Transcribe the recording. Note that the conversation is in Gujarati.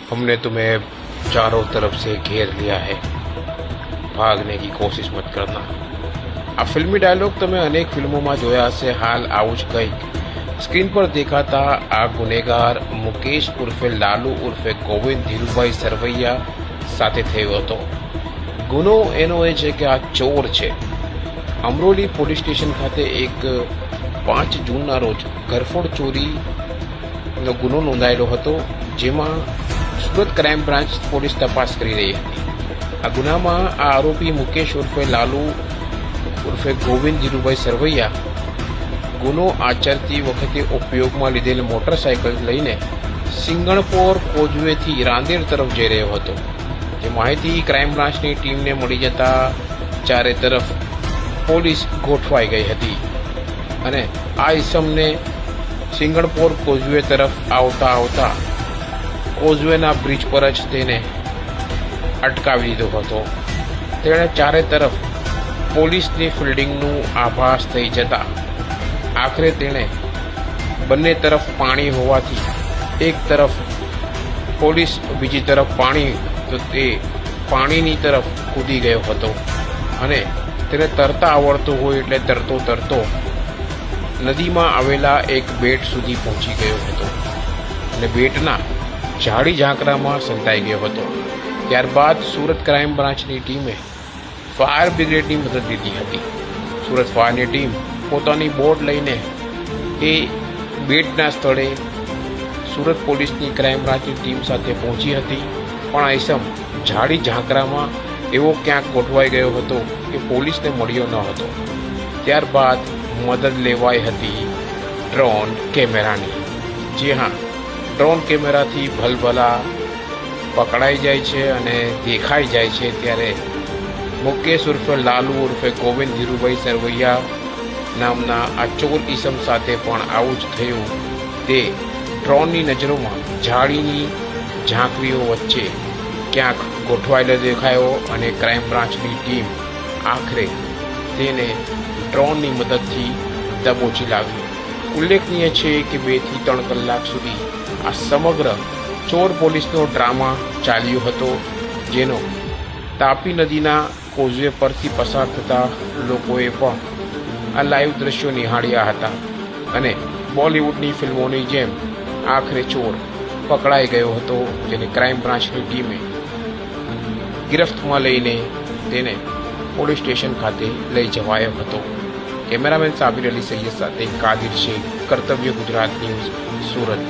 हमने तुम्हें चारों तरफ से घेर लिया है, ભાગને की કોશિશ મત કરना। આ ફિલ્મી ડાયલોગ તમે અનેક ફિલ્મોમાં જોયા હશે। હાલ આવું જ કંઈક સ્ક્રીન પર દેખાતા આ ગુનેગાર મુકેશ ઉર્ફે લાલુ ઉર્ફે ગોવિંદ ધીરુભાઈ સરવૈયા સાથે થયો હતો। ગુનો એનો એ છે કે આ ચોર છે। અમરોલી પોલીસ સ્ટેશન ખાતે એક 5 જૂનના રોજ ઘરફોડ ચોરીનો ગુનો નોંધાયેલો હતો, જેમાં સુરત ક્રાઇમ બ્રાન્ચ પોલીસ તપાસ કરી રહી હતી। આ ગુનામાં આ આરોપી મુકેશ ઉર્ફે લાલુ ઉર્ફે ગોવિંદ ધીરુભાઈ સરવૈયા ગુનો આચરતી વખતે ઉપયોગમાં લીધેલ મોટરસાયકલ લઈને સિંગણપોર કોઝવેથી રાંદેર તરફ જઈ રહ્યો હતો। જે માહિતી ક્રાઇમ બ્રાન્ચની ટીમને મળી જતા ચારે તરફ પોલીસ ગોઠવાઈ ગઈ હતી અને આ ઇસમને સિંગણપોર કોઝવે તરફ આવતા કોઝવેના બ્રિજ પર જ તેને અટકાવી દીધો હતો। તેણે ચારે તરફ પોલીસની ફિલ્ડિંગનું આભાસ થઈ જતા આખરે તેણે બંને તરફ પાણી હોવાથી એક તરફ પોલીસ બીજી તરફ પાણી, તો તે પાણીની તરફ કૂદી ગયો હતો અને તેને તરતા આવડતું હોય એટલે તરતો નદીમાં આવેલા એક બેટ સુધી પહોંચી ગયો હતો અને બેટના ઝાડી ઝાંકરામાં સંતાઈ ગયો હતો। ત્યારબાદ સુરત ક્રાઇમ બ્રાન્ચની ટીમે ફાયર બ્રિગેડની મદદ લીધી હતી। સુરત ફાયરની ટીમ પોતાની બોટ લઈને એ બેટના સ્થળે સુરત પોલીસની ક્રાઇમ બ્રાન્ચની ટીમ સાથે પહોંચી હતી, પણ આ ઇસમ ઝાડી ઝાંકરામાં એવો ક્યાંક ગોઠવાઈ ગયો હતો કે પોલીસને મળ્યો ન હતો। ત્યારબાદ મદદ લેવાઈ હતી ડ્રોન કેમેરાની। જી હા, ડ્રોન કેમેરાથી ભલભલા પકડાઈ જાય છે અને દેખાઈ જાય છે ત્યારે મુકેશ ઉર્ફે લાલુ ઉર્ફે ગોવિંદ ધીરુભાઈ સરવૈયા નામના આ ચોર ઈસમ સાથે પણ આવું જ થયું। તે ડ્રોનની નજરોમાં ઝાડીની ઝાંખરીઓ વચ્ચે ક્યાંક ગોઠવાયેલો દેખાયો અને ક્રાઇમ બ્રાન્ચની ટીમ આખરે તેને ડ્રોનની મદદથી દબોચી લાવી। ઉલ્લેખનીય છે કે 2 થી 3 કલાક સુધી આ સમગ્ર ચોર પોલીસનો ડ્રામા ચાલ્યો હતો, જેનો તાપી નદીના કોઝવે પરથી પસાર થતા લોકોએ પણ આ લાઈવ દ્રશ્યો નિહાળ્યા હતા અને બોલિવૂડની ફિલ્મોની જેમ આખરે ચોર પકડાઈ ગયો હતો, જેને ક્રાઇમ બ્રાન્ચની ટીમે ગિરફ્તમાં લઈને તેને પોલીસ સ્ટેશન ખાતે લઈ જવાયો હતો। કેમેરામેન સાબિર અલી સૈયદ સાથે કાદિર શેખ, કર્તવ્ય ગુજરાત ન્યૂઝ, સુરત।